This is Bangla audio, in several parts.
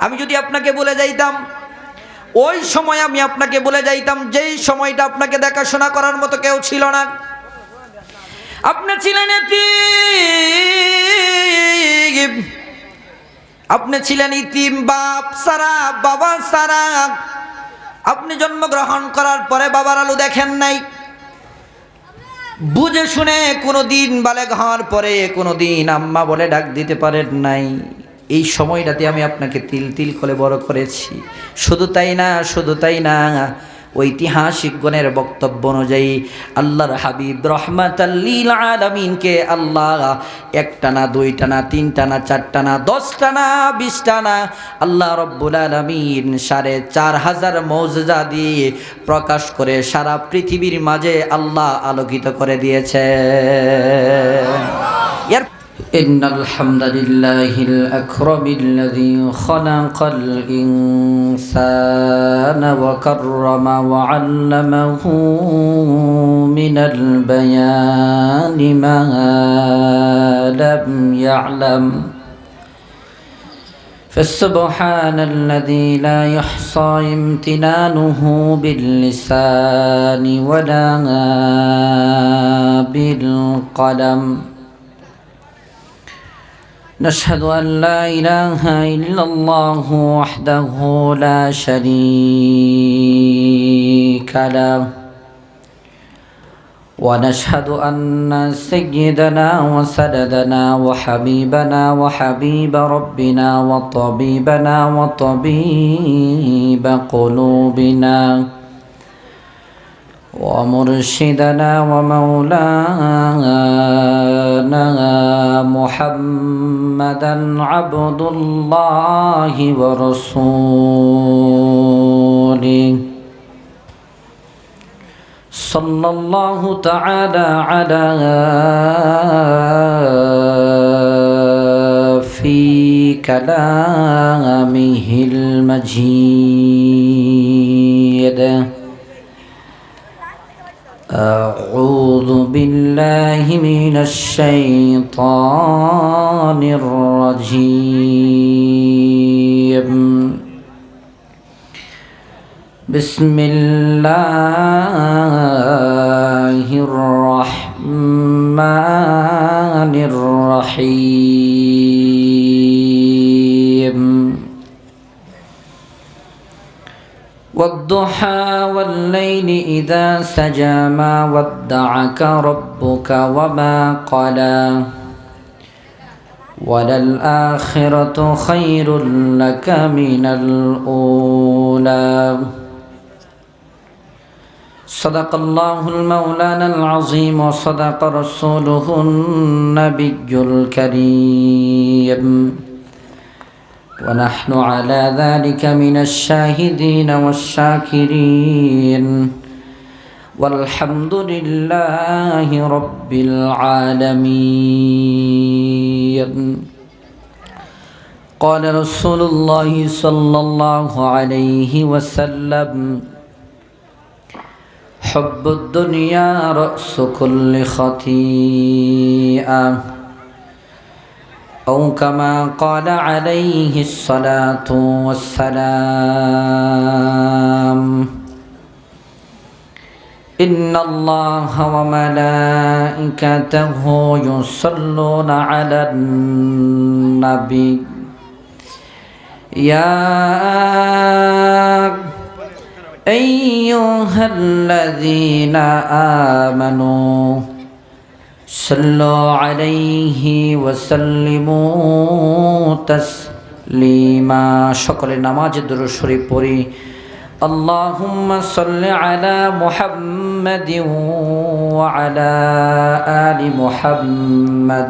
আমি যদি আপনাকে বলে যাইতাম, ওই সময় আমি আপনাকে বলে যাইতাম যেই সময়টা আপনাকে দেখাশোনা করার মতো কেউ ছিল না, আপনি ছিলেন এতিম, আপনি ছিলেন ইতিম, বাপ সারা, বাবা সারা। আপনি জন্মগ্রহণ করার পরে বাবার আলো দেখেন নাই, বুঝে শুনে কোনোদিন বালেগ হওয়ার পরে কোনোদিন আম্মা বলে ডাক দিতে পারেন নাই। এই সময়টাতে আমি আপনাকে তিল তিল করে বড় করেছি। শুধু তাই না, শুধু তাই না, ঐতিহাসিকগণের বক্তব্য অনুযায়ী আল্লাহর হাবিব রাহমাতাল লিল আলামিনকে আল্লাহ একটা না, দুইটা না, তিনটা না, চারটা না, 10টা না, 20টা না, আল্লাহ রব্বুল আলামিন 4,500 মৌজুজা দিয়ে প্রকাশ করে সারা পৃথিবীর মাঝে আল্লাহ আলোকিত করে দিয়েছে। إن الحمد لله الأكرم الذي خلق الإنسان وكرم وعلمه من البيان ما لم يعلم، فسبحان الذي لا يحصى امتنانه باللسان ولا بالقلم. نشهد أن لا إله إلا الله وحده لا شريك له، ونشهد أن سيدنا وسندنا وحبيبنا وحبيب ربنا وطبيبنا وطبيب قلوبنا ومرشدنا ومولانا محمدا عبد الله ورسوله، صلى الله تعالى على في كلامه المجيد. أعوذ بالله من الشيطان الرجيم. بسم الله الرحمن الرحيم. والضحى والليل إذا سجى ما ودعك ربك وما قلى، وللآخرة خير لك من الأولى. صدق الله المولانا العظيم وصدق رسوله النبي الكريم، ونحن على ذلك من الشاهدين والشاكرين، والحمد لله رب العالمين. قال رسول الله صلى الله عليه وسلم: حب الدنيا رأس كل خطيئة، أو كما قال عليه الصلاة والسلام. إن الله وملائكته يصلون على النبي يا أيها الذين آمنوا صلوا عليه وسلموا تسليما. সকলে নামাজে দুরূদ শরীফ পড়ি। اللهم صل على محمد وعلى آل محمد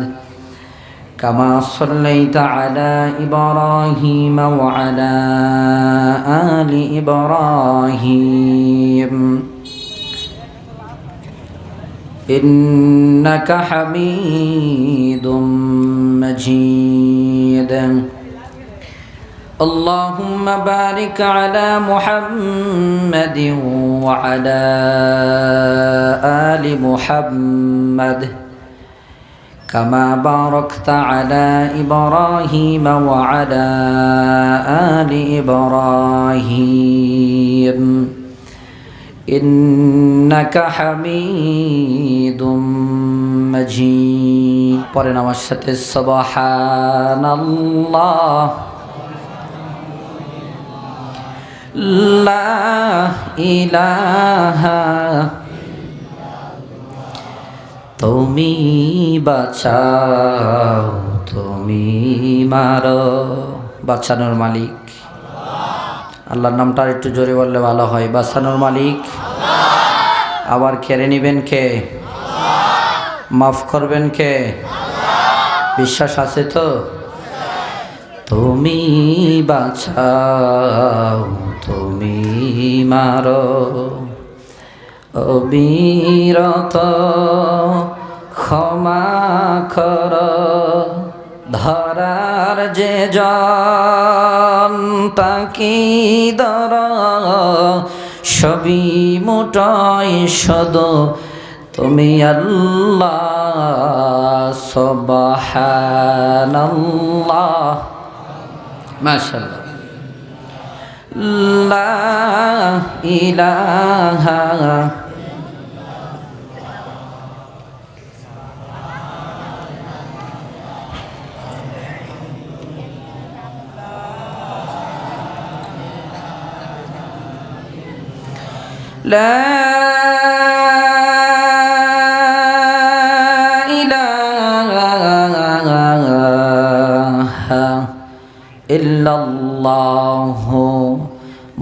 كما صليت على إبراهيم وعلى آل إبراهيم إنك حميد مجيد. اللهم بارك على محمد وعلى آل محمد كما باركت على إبراهيم وعلى আলি ইব্রাহিম ইন্নাকা হামিদুম মাজিদ। পড়েন আমার সাথে সুবহানাল্লাহ লা ইলাহা তুমি বাঁচাও তুমি মারো। বাঁচানোর মালিক আল্লাহর নামটা একটু জোরে বললে ভালো হয়। বাঁচানোর মালিক আবার কেড়ে নিবেন কে? মাফ করবেন কে? বিশ্বাস আছে তো? তুমি বাঁচাও তুমি মারো অবিরত ক্ষমা কর ধরার যে জন তাকি দর সবই মোটাই সদ তুমি আল্লাহ সুবহানাল্লাহ মাশাআল্লাহ লা ইলাহা লা ইলাহা ইল্লাল্লাহু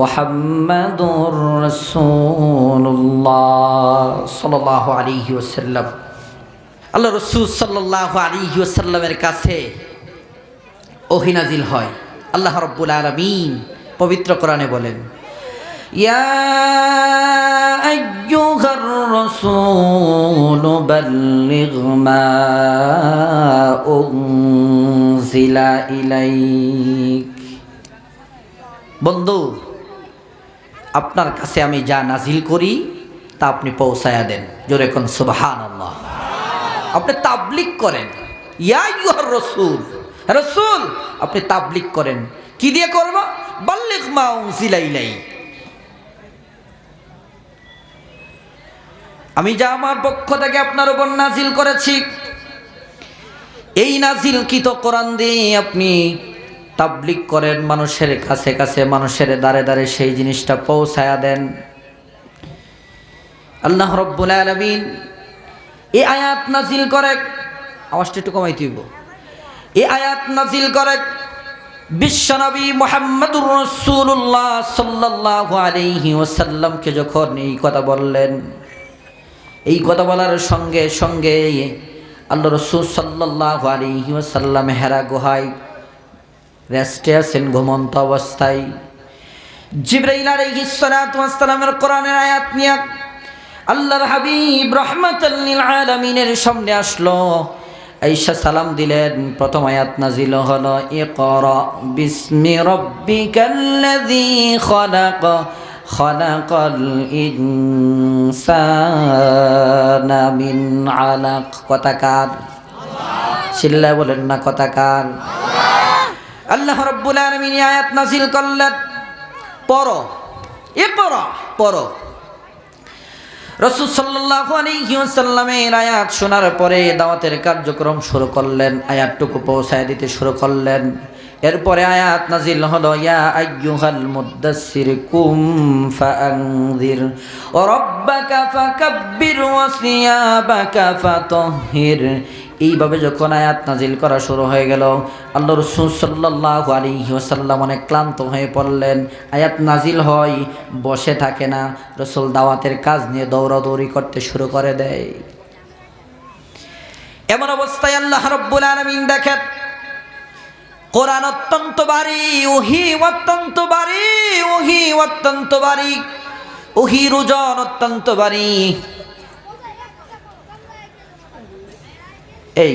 মুহাম্মাদুর রাসূলুল্লাহ সাল্লাল্লাহু আলাইহি ওয়াসাল্লাম। আল্লাহ রাসূল সাল্লাল্লাহু আলাইহি ওয়াসাল্লামের কাছে ওহী নাজিল হয়। আল্লাহ রাব্বুল আলামিন পবিত্র কোরআনে বলেন, ইয়া আইয়ুহার রাসূল বাল্লিগ মা উনজিলা ইলাইক। বন্ধু, আপনার কাছে আমি যা নাজিল করি তা আপনি পৌঁছায়া দেন। জোরে কোন সুবহানাল্লাহ। আপনি তাবলীগ করেন। ইয়া আইয়ুহার রাসূল, রাসূল আপনি তাবলীগ করেন। কি দিয়ে করব? বাল্লিগ মা উনজিলা ইলাইক। আমি যা আমার পক্ষ থেকে আপনার উপর নাজিল করেছি, এই নাজিলকৃত কোরআন দিয়ে আপনি তাবলীগ করেন, মানুষের কাছে কাছে, মানুষের দ্বারে দ্বারে সেই জিনিসটা পৌঁছায়া দেন। আল্লাহ রাব্বুল আলামিন এই আয়াত নাজিল করে, আওয়াজটা একটু কমাই দিব, এই আয়াত নাজিল করে বিশ্বনবী মুহাম্মদুর রাসূলুল্লাহ সাল্লাল্লাহু আলাইহি ওয়াসাল্লামকে যখন এই কথা বললেন, এই কথা বলার সঙ্গে সঙ্গে আল্লাহ রাসূল সাল্লাল্লাহু আলাইহি ওয়াসাল্লাম হেরা গুহায় রেস্টে আছেন, ঘুমন্ত অবস্থায়। জিবরাইল আলাইহিস সালাতু ওয়াস সালামের কোরআনের আয়াত নিয়ে আল্লাহর হাবিব রাহমাতাল লিল আলামিনের সামনে আসলো, আয়েশা সালাম দিলেন। প্রথম আয়াত নাজিল হলো, ইকরা বিসমি রাব্বিকাল্লাযী খালাক খালাকাল ইনসানা মিন আলাক। কথাকার চিল্লায় বলেন না কথাকার। আল্লাহ রাব্বুল আলামিন আয়াত নাজিল করলেন, পড়ো, ইকরা পড়ো। রাসূল সাল্লাল্লাহু আলাইহি ওয়াসাল্লামের আয়াত শোনার পরে দাওয়াতের কার্যক্রম শুরু করলেন, আয়াতটুকু পৌঁছায় দিতে শুরু করলেন। এরপরে আয়াত নাজিল হলো, ইয়া আইয়ুহাল মুদ্দাসসির কুম ফাআনযির ওয়া রাব্বাকা ফাকাব্বির ওয়া সিয়াবাকা ফাতাহহির। এইভাবে যখন আয়াত নাজিল করা শুরু হয়ে গেল, আল্লাহ রাসূল সাল্লাল্লাহু আলাইহি ওয়াসাল্লাম অনেক ক্লান্ত হয়ে পড়লেন। আয়াত নাজিল হয়, বসে থাকে না, রাসূল দাওয়াতের কাজ নিয়ে দৌড়াদৌড়ি করতে শুরু করে দেয়। এমন অবস্থায় আল্লাহ রাব্বুল আলামিন দেখেন কোরআন অত্যন্ত ভারী, ওহী অত্যন্ত ভারী, ওহী অত্যন্ত ভারী, ওহীর ওজন অত্যন্ত ভারী। এই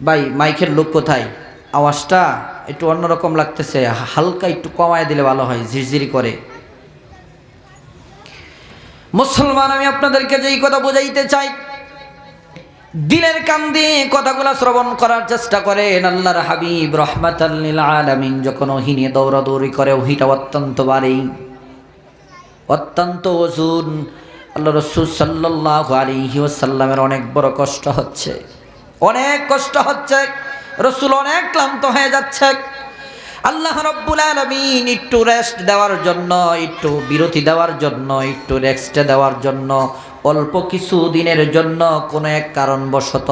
ভাই, মাইকের লোক কোথায়? আওয়াজটা একটু অন্যরকম লাগতেছে, হালকা একটু কমায় দিলে ভালো হয়, ঝিরঝিরি করে। মুসলমান, আমি আপনাদেরকে যেই কথা বোঝাইতে চাই, দিলের কান দিয়ে কথাগুলো শ্রবণ করার চেষ্টা করেন। আল্লাহর হাবিব রাহমাতাল লিল আলামিন যখন ওহী নিয়ে দৌড়াদৌড়ি করে, ওহীটা অত্যন্ত ভারী, অত্যন্ত ওজন। আল্লাহ রাসূল সাল্লাল্লাহু আলাইহি ওয়াসাল্লামের অনেক বড় কষ্ট হচ্ছে, অনেক কষ্ট হচ্ছে। রাসূল অনেক ক্লান্ত হয়ে যাচ্ছে। আল্লাহ রাব্বুল আলামিন একটু রেস্ট দেওয়ার জন্য, একটু বিরতি দেওয়ার জন্য, একটু রেস্ট দেওয়ার জন্য, অল্প কিছু দিনের জন্য কোনো এক কারণবশত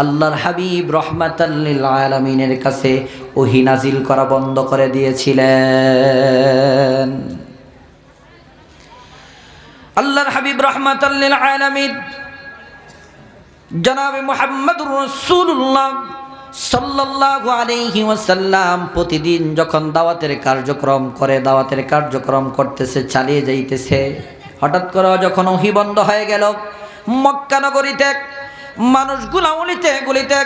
আল্লাহর হাবিব রাহমাতাল লিল আলামিনের কাছে ওহী নাজিল করা বন্ধ করে দিয়েছিলেন। আল্লাহর হাবিব রাহমাতাল লিল আলামিন জনাবে মুহাম্মদুর রাসূলুল্লাহ সাল্লাল্লাহু আলাইহি ওয়াসাল্লাম প্রতিদিন যখন দাওয়াতের কার্যক্রম করতেছে, চালিয়ে যাইতেছে, হঠাৎ করে যখন ওহী বন্ধ হয়ে গেল, মক্কা নগরীতে মানুষগুলা অলিতে গলিতে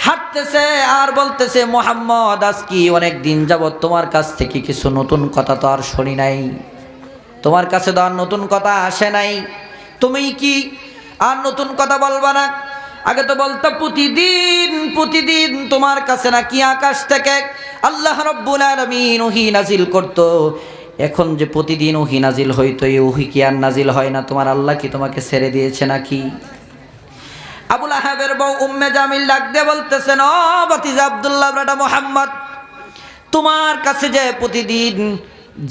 হাঁটতেছে আর বলতেছে, মুহাম্মদ আজকে অনেক দিন যাবত তোমার কাছ থেকে কিছু নতুন কথা তো আর শুনি নাই, তোমার কাছে তো আর নতুন কথা আসে নাই, তুমি কি আর নতুন কথা বলবা না? আগে তো বলতো প্রতিদিন তোমার কাছে নাকি আকাশ থেকে আল্লাহ রাব্বুল আলামিন ওহী নাজিল করত। এখন যে প্রতিদিন ওহী নাজিল হইতো, এই ওহী কি আর নাজিল হয় না? তোমার আল্লাহ কি তোমাকে ছেড়ে দিয়েছে নাকি? আবু লাহাবের বউ উম্মে জামিল ডাক দিয়ে বলতেছেন, ও ভাতিজা আব্দুল্লাহ বেটা মুহাম্মদ, তোমার কাছে যে প্রতিদিন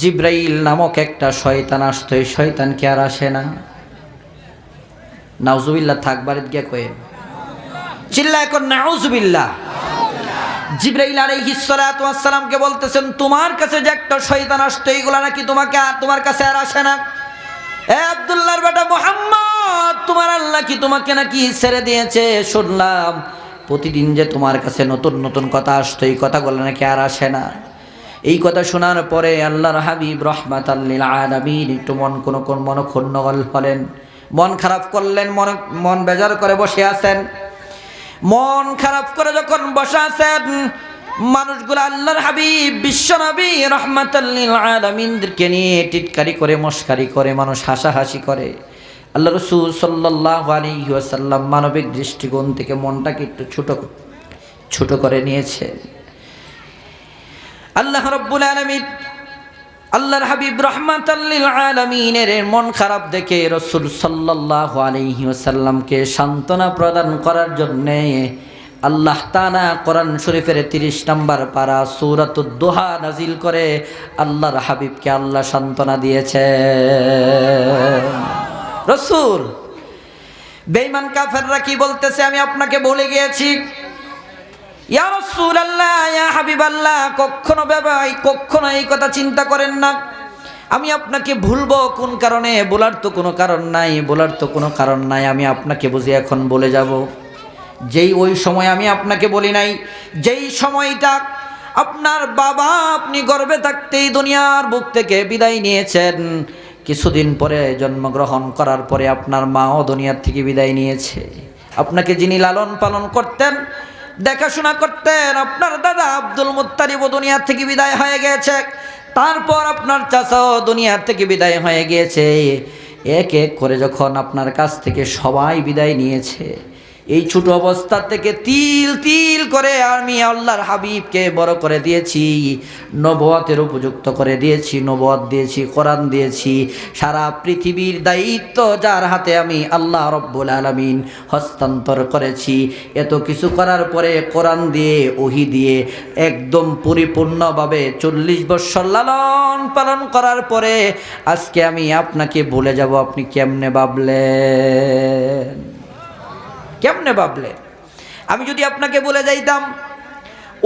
জিব্রাইল নামক একটা শয়তান আসতো, এই শয়তান কি আর আসে না? নাউজুবিল্লাহ, থাকবারিত গিয়া কয়েন চিল্লায় কোন নাউজুবিল্লাহ। জিবরাইল আলাইহিস সালাতু ওয়াস সালামকে বলতেছেন, তোমার কাছে যে একটা শয়তান আসতো, এইগুলা নাকি তোমার কাছে আর আসে না? এ আব্দুল্লাহর বেটা মুহাম্মদ, তোমার আল্লাহ কি তোমাকে নাকি ছেড়ে দিয়েছে? শুনলাম প্রতিদিন যে তোমার কাছে নতুন নতুন কথা আসতো, এই কথাগুলো নাকি আর আসে না। এই কথা শোনার পরে আল্লাহর হাবিব রাহমাতাল লিল আলামিন একটু মন ক্ষুণ্ণ হলেন, মন খারাপ করলেন, মন বেজার করে বসে আছেন। মন খারাপ করে যখন বসে আছেন, মানুষগুলো আল্লাহর হাবিব বিশ্বনবী রাহমাতাল লিল আলামিনকে নিয়ে টিটকারি করে, মস্কারি করে, মানুষ হাসাহাসি করে। আল্লাহ রাসূল সাল্লাল্লাহু আলাইহি ওয়াসাল্লাম মানবিক দৃষ্টিকোণ থেকে মনটাকে একটু ছোট করে নিয়েছে। আল্লাহ রাব্বুল আলামিন আল্লাহর হাবিব রাহমাতাল লিল আলামিনের মন খারাপ দেখে রাসূল সাল্লাল্লাহু আলাইহি ওয়াসাল্লামকে সান্ত্বনা প্রদান করার জন্য আল্লাহ তাআলা কোরআন শরীফের 30 নম্বর পারা সূরাতুদ দুহা নাজিল করে আল্লাহর হাবিবকে আল্লাহ সান্ত্বনা দিয়েছে। রাসূল বেঈমান কাফেররা কি বলতেছে? আমি আপনাকে বলে গিয়েছি, ইয়া রাসূলুল্লাহ, ইয়া হাবিবাল্লাহ, কখনো এই কথা চিন্তা করেন না। আমি আপনাকে ভুলবো কোন কারণে? বলার তো কোনো কারণ নাই, আমি আপনাকে বুঝি এখন বলে যাব। যেই ওই সময় আমি আপনাকে বলি নাই, যেই সময়টা আপনার বাবা আপনি গর্ভে থাকতেই দুনিয়ার বুক থেকে বিদায় নিয়েছেন, কিছুদিন পরে জন্মগ্রহণ করার পরে আপনার মাও দুনিয়ার থেকে বিদায় নিয়েছে। আপনাকে যিনি লালন পালন করতেন, দেখাশোনা করতেন, আপনার দাদা আব্দুল মুত্তালিবও দুনিয়া থেকে বিদায় হয়ে গিয়েছে। তারপর আপনার চাচাও দুনিয়া থেকে বিদায় হয়ে গিয়েছে। এক এক করে যখন আপনার কাছ থেকে সবাই বিদায় নিয়েছে, এই ছোট অবস্থা থেকে তিল করে আমি আল্লাহর হাবিবকে বড় করে দিয়েছি, নবুয়তের উপযুক্ত করে দিয়েছি, নবুয়ত দিয়েছি, কোরআন দিয়েছি। সারা পৃথিবীর দায়িত্ব যার হাতে আমি আল্লাহ রব্বুল আলামিন হস্তান্তর করেছি। এত কিছু করার পরে কোরআন দিয়ে, ওহী দিয়ে একদম পরিপূর্ণভাবে 40 বছর লালন পালন করার পরে আজকে আমি আপনাকে ভুলে যাব, আপনি কেমনে ভাবলেন? আমি যদি আপনাকে বলে যাইতাম,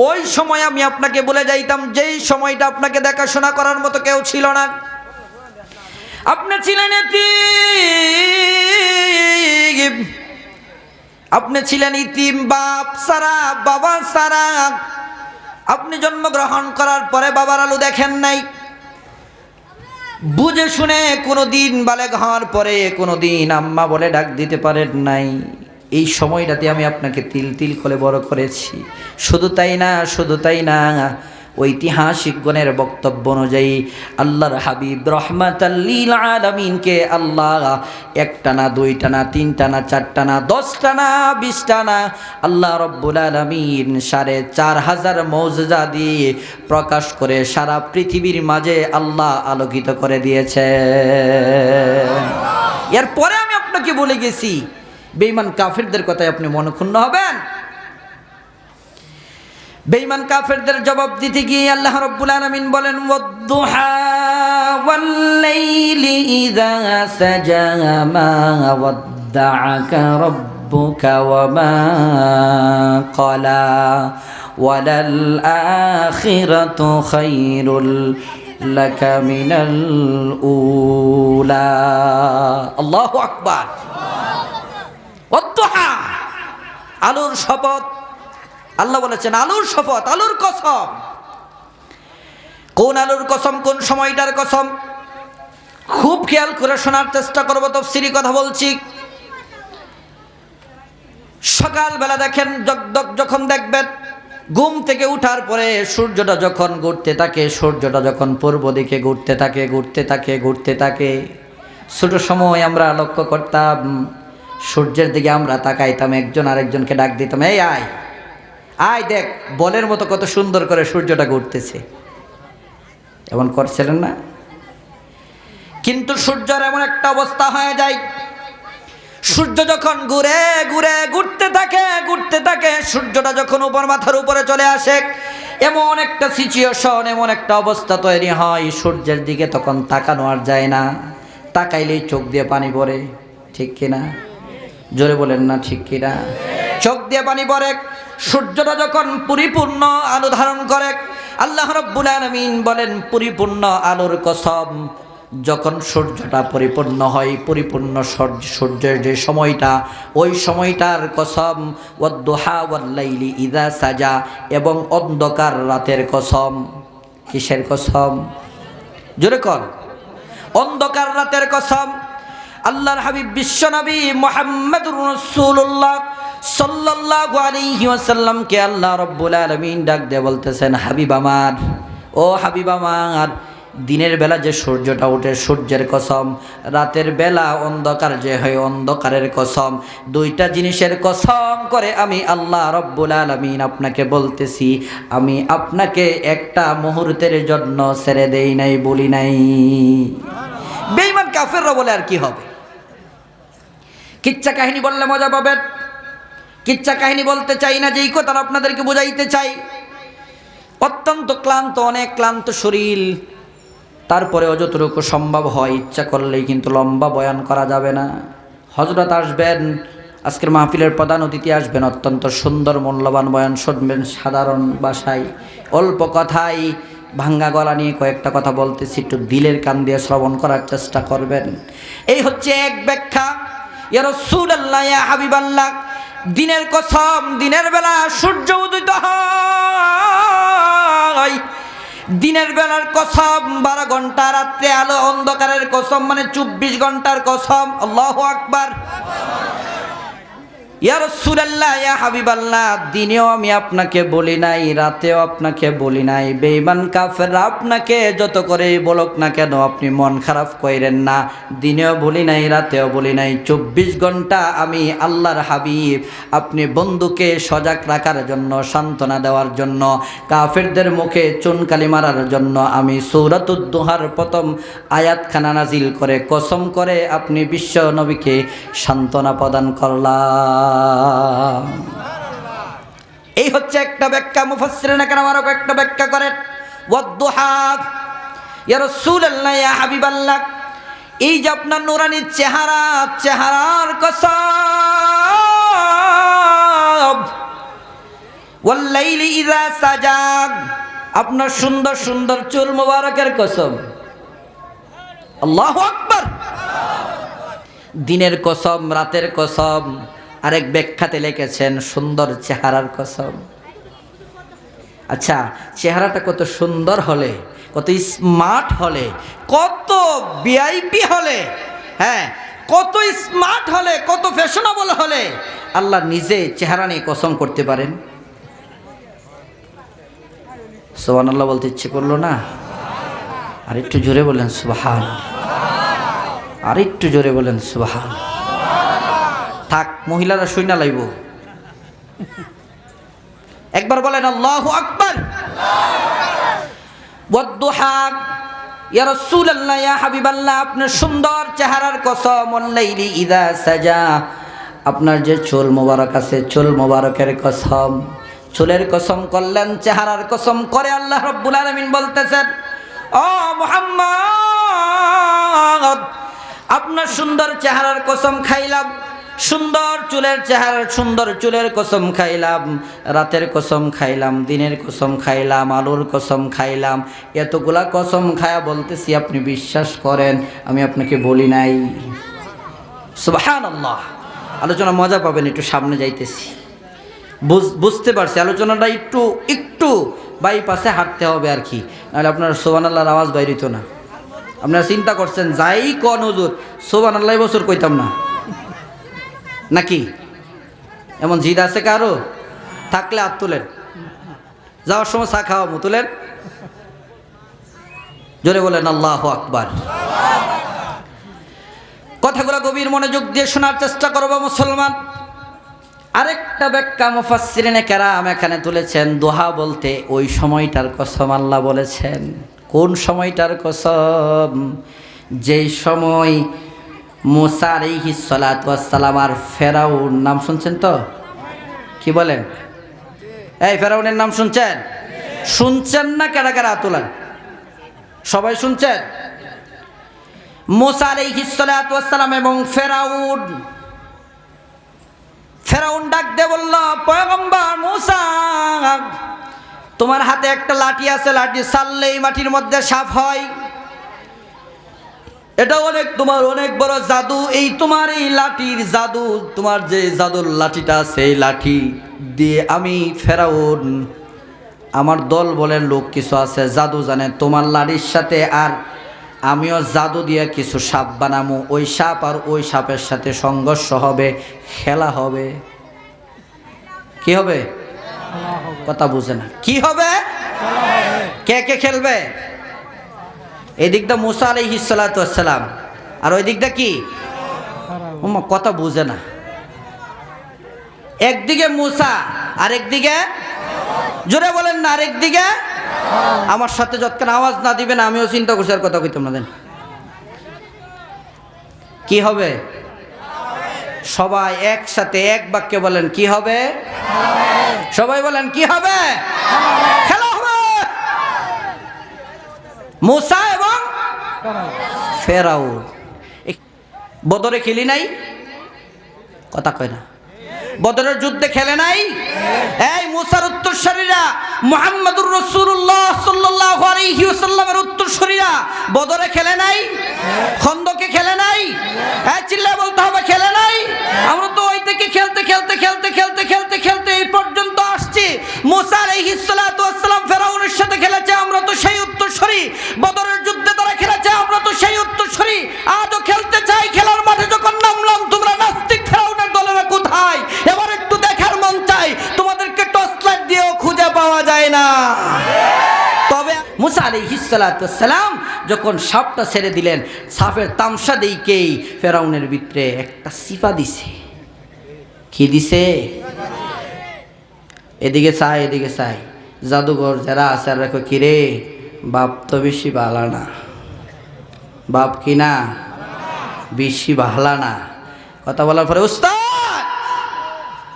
ওই সময় আমি আপনাকে বলে যাইতাম যেই সময়টা আপনাকে দেখাশোনা করার মতো কেউ ছিল না। আপনি ছিলেন এতিম, আপনি ছিলেন ইতিম, বাপ সারা, বাবা সারা। আপনি জন্মগ্রহণ করার পরে বাবার আলো দেখেন নাই, বুঝে শুনে কোনোদিন বালেগ হওয়ার পরে কোনোদিন আম্মা বলে ডাক দিতে পারেন নাই। এই সময়টাতে আমি আপনাকে তিল করে বড় করেছি। শুধু তাই না, ঐতিহাসিকগণের বক্তব্য অনুযায়ী আল্লাহর হাবিব রাহমাতাল লিল আলামিনকে আল্লাহ একটা না, দুইটা না, তিনটা না, চারটা না, 10টা না, 20টা না, আল্লাহ রব্বুল আলামিন 4500 মৌজেজা দিয়ে প্রকাশ করে সারা পৃথিবীর মাঝে আল্লাহ আলোকিত করে দিয়েছে। এরপরে আমি আপনাকে বলে গেছি, বেঈমান কাফেরদের কথায় আপনি মনক্ষুণ্ণ হবেন। বেঈমান কাফেরদের জবাব দিতে গিয়ে আল্লাহ রাব্বুল আলামিন বলেন, ওয়াদ-দুহা ওয়াল-লাইলি ইযা সাজা মা ওয়াদ্দাআকা রাব্বুকা ওয়া মা ক্বালা ওয়ালাল আখিরাতু খায়রুল লাকা মিনাল উলা। আল্লাহু আকবার। ওয়াদ-দুহা, আলোর শপথ। আল্লাহ বলেছেন আলোর শপথ, আলোর কসম। কোন আলোর কসম, কোন সময়টার কসম? খুব খেয়াল করে শোনার চেষ্টা করব, তাফসীরি কথা বলছি। সকালবেলা দেখেন যখন দেখবেন ঘুম থেকে উঠার পরে সূর্যটা যখন ঘুরতে থাকে, সূর্যটা যখন পূর্ব দিকে ঘুরতে থাকে, ছোট সময় আমরা লক্ষ্য করতাম সূর্যের দিকে আমরা তাকাইতাম, একজন আরেকজনকে ডাক দিতাম, এই আয় আয় দেখ, বলের মতো কত সুন্দর করে সূর্যটা ঘুরতেছে। এমন করছিলেন না? কিন্তু সূর্যের এমন একটা অবস্থা হয়ে যায়, সূর্য যখন ঘুরতে থাকে, সূর্যটা যখন উপর মাথার উপরে চলে আসে, এমন একটা সিচুয়েশন, এমন একটা অবস্থা তৈরি হয়, সূর্যের দিকে তখন তাকানো আর যায় না। তাকাইলেই চোখ দিয়ে পানি পড়ে, ঠিক কিনা? জোরে বলেন না, ঠিক কিনা? চোখ দিয়ে পানি পড়ে। সূর্যটা যখন পরিপূর্ণ আলো ধারণ করে, আল্লাহ রাব্বুল আলামিন বলেন পরিপূর্ণ আলোর কসম, যখন সূর্যটা পরিপূর্ণ হয়, পরিপূর্ণ সূর্যের যে সময়টা, ওই সময়টার কসম। ওয়াদ-দুহা ওয়াল-লাইলি ইযা সাজা, এবং অন্ধকার রাতের কসম। কিসের কসম? জোরে কর। অন্ধকার রাতের কসম। আল্লাহর হাবিব বিশ্বনবী মুহাম্মদুর রাসূলুল্লাহ সাল্লাল্লাহু আলাইহি ওয়াসাল্লামকে আল্লাহ রাব্বুল আলামিন ডাক দিয়ে বলতেছেন, হাবিব আমার, ও হাবিব আমার, দিনের বেলা যে সূর্যটা ওঠে সূর্যের কসম, রাতের বেলা অন্ধকার যে হয় অন্ধকারের কসম। দুইটা জিনিসের কসম করে আমি আল্লাহ রাব্বুল আলামিন আপনাকে বলতেছি, আমি আপনাকে একটা মুহূর্তের জন্য ছেড়ে দেই নাই, বলি নাই। বেঈমান কাফেররা বলে আর কি হবে? কিচ্ছা কাহিনী বললে মজা পাবেন। কিচ্ছা কাহিনী বলতে চাই না, যেই কথা আপনাদেরকে বুঝাইতে চাই। অত্যন্ত ক্লান্ত, অনেক ক্লান্ত শরীর, তারপরেও যতটুকু সম্ভব হয় ইচ্ছা করলেই কিন্তু লম্বা বয়ান করা যাবে না। হযরত আসবেন, আজকের মাহফিলের প্রধান অতিথি আসবেন, অত্যন্ত সুন্দর মূল্যবান বয়ান শুনবেন, সাধারণ ভাষায়, অল্প কথায়, ভাঙ্গা গলা নিয়ে কয়েকটা কথা বলতেছি, একটু দিলের কান দিয়ে শ্রবণ করার চেষ্টা করবেন। এই হচ্ছে এক ব্যাখ্যা। ইয়া রাসূলুল্লাহ, ইয়া হাবিবাল্লাহ, দিনের কসম, দিনের বেলা সূর্য উদিত হয়, দিনের বেলার কসম 12 ঘন্টা, রাত্রে আলো অন্ধকারের কসম মানে 24 ঘন্টার কসম। আল্লাহু আকবার। ইয়া রাসূলুল্লাহ, ইয়া হাবিবাল্লাহ, দিনেও আমি আপনাকে বলি নাই, রাতেও আপনাকে বলি নাই। বেঈমান কাফেররা আপনাকে যত করে বলুক না কেন, আপনি মন খারাপ কইরেন না। দিনেও বলি নাই, রাতেও বলি নাই। 24 ঘন্টা আমি আল্লাহর হাবিব, আপনি বন্ধুকে সজাগ রাখার জন্য, সান্ত্বনা দেওয়ার জন্য, কাফেরদের মুখে চুনকালি মারার জন্য আমি সূরাতুদ দুহার প্রথম আয়াতখানা নাজিল করে কসম করে আপনি বিশ্ব নবীকে সান্ত্বনা প্রদান করলাম। এই হচ্ছে একটা ব্যাখ্যা। মুফাসসিরিন কেরাম আরো একটা ব্যাখ্যা করেন, ওয়াদ-দুহা, ইয়া রাসূলুল্লাহ, ইয়া হাবিবাল্লাহ, এই যে আপনার নূরানী চেহারা, চেহারার কসম। ওয়াল-লাইলি ইযা সাজা, আপনার সুন্দর সুন্দর চুল মোবারকের কসম। আল্লাহু আকবার। দিনের কসম, রাতের কসম। আরেক ব্যাখ্যাতে লিখেছেন সুন্দর চেহারার কসম। আচ্ছা, চেহারাটা কত সুন্দর হলে, কত স্মার্ট হলে, কত ভিআইপি হলে, হ্যাঁ, কত স্মার্ট হলে, কত ফ্যাশনেবল হলে আল্লাহ নিজে চেহারা নিয়ে কসম করতে পারেন? সুবহানাল্লাহ বলতে ইচ্ছে করলো না? আর একটু জোরে বলেন সুবহান। আর একটু জোরে বলেন সুবহান। থাক, মহিলারা শুইনা লাইব। একবার বলেন আল্লাহু আকবার। ওয়াদ্দুহা, ইয়া রাসূলুল্লাহ, ইয়া হাবিবাল্লাহ, আপনার সুন্দর চেহারার কসম, ওয়াল্লাইলি ইযা সাজা, আপনার যে চুল মোবারক আছে, চুল মোবারকের কসম। চুলের কসম করলেন, চেহারার কসম করে আল্লাহ রাব্বুল আলামিন বলতেছেন, ও মুহাম্মদ, আপনার সুন্দর চেহারার কসম খাইলাম, সুন্দর চুলের কসম খাইলাম, রাতের কসম খাইলাম, দিনের কসম খাইলাম, আলোর কসম খাইলাম। এতগুলা কসম খায়া বলতেছি, আপনি বিশ্বাস করেন আমি আপনাকে বলি নাই। সুবহানাল্লাহ। আলোচনা মজা পাবেন, একটু সামনে যাইতেছি, বুঝতে পারছি আলোচনাটা একটু বাইপাসে হাঁটতে হবে আর কি, নাহলে আপনার সুবহানাল্লাহর আওয়াজ বাইরিত না। আপনারা চিন্তা করছেন যাই কোন হুজুর সুবহানাল্লাহ বছর কইতাম না নাকি? এমন জিদ আছে কারো? থাকলে হাত তুলেন, যাওয়ার সময় চা খাওয়াবো, তুলেন, জোরে বলেন আল্লাহু আকবার। কথাগুলো গভীর মনোযোগ দিয়ে শোনার চেষ্টা করবো মুসলমান। আরেকটা ব্যাখ্যা মুফাসসিরিনে কেরাম এখানে তুলেছেন, দোহা বলতে ওই সময়টার কসম আল্লাহ বলেছেন। কোন সময়টার কসম? যেই সময় মুসা আলাইহিস সালাতু ওয়াস সালাম আর ফেরাউন, নাম শুনছেন তো? কি বলেন? এই ফেরাউনের নাম শুনছেন? শুনছেন না? কারা কারা তোলেন? সবাই শুনছেন? মুসা আলাইহিস সালাতু ওয়াস সালাম এবং ফেরাউন ডাক দিয়ে বলল, পয়গম্বর মুসা, তোমার হাতে একটা লাঠি আছে, লাঠি ছাড়লেই মাটির মধ্যে সাপ হয়, এটা তোমার অনেক বড় জাদু। তোমার এই লাঠির জাদু, তোমার যে জাদুর লাঠিটা আছে, এই লাঠি দিয়ে আমি ফেরাউন, আমার দল বলেন লোক কিছু আছে জাদু জানে, তোমার লাঠির সাথে আর আমিও জাদু দিয়ে কিছু সাপ বানামু, ওই সাপ আর ওই সাপের সাথে সংঘর্ষ হবে, খেলা হবে। কি হবে? কথা বুঝে না। কি হবে? কে কে খেলবে? এই দিকটা মুসা আলাইহিস সালাতু ওয়াস সালাম, আর ওই দিকটা কি? কথা বুঝে না। একদিকে মুসা, আরেকদিকে, জোরে বলেন না, আরেকদিকে। আমার সাথে যতক্ষণ আওয়াজ না দিবেন আমিও চিন্তা করছি, আর কথা কইতাম না। দেন কি হবে? সবাই একসাথে এক বাক্যে বলেন, কি হবে? সবাই বলেন, কি হবে? খেলা হবে। মুসা এবং ফেরাউন। বদরে খেলি নাই? কথা কয় না। বদরের যুদ্ধে খেলে নাই? এই মুসার উত্তরসূরিরা, মুহাম্মদুর রাসূলুল্লাহ সাল্লাল্লাহু আলাইহি ওয়াসাল্লামের উত্তরসূরিরা বদরে খেলে নাই? খন্দকে খেলে নাই? চিল্লায় বলতে হবে, খেলে নাই? আমরা তো ওই থেকে খেলতে এই পর্যন্ত আসছি। মুসা আলাইহিস সালাতু ওয়াস সালাম ফেরাউনের সাথে খেলেছে, আমরা তো সেই উত্তরসূরি। বদরের যুদ্ধে তারা খেলেছে, আমরা তো সেই উত্তরসূরি। আজও খেলতে চাই। খেলার মাঠে যখন নামলাম, তোমরা নাস্তিক ফেরাউনের দলেরা কোথায়? এবার একটু দেখার মন চাই। তোমাদেরকে টর্চ লাইট দিয়েও খুঁজে পাওয়া যায় না। তবে মুসা আলাইহিস সালাতু ওয়াস সালাম যখন সাপটা ছেড়ে দিলেন, সাপের তামসা দেইকেই ফেরাউনের ভিতরে একটা সিফা দিছে। কি দিছে? এদিকে চাই জাদুঘর যারা আছে আর রাখো, কিরে বাপ তো বেশি ভালা না, বাপ কি না বেশি ভালা না। কথা বলার পরে উস্তাদ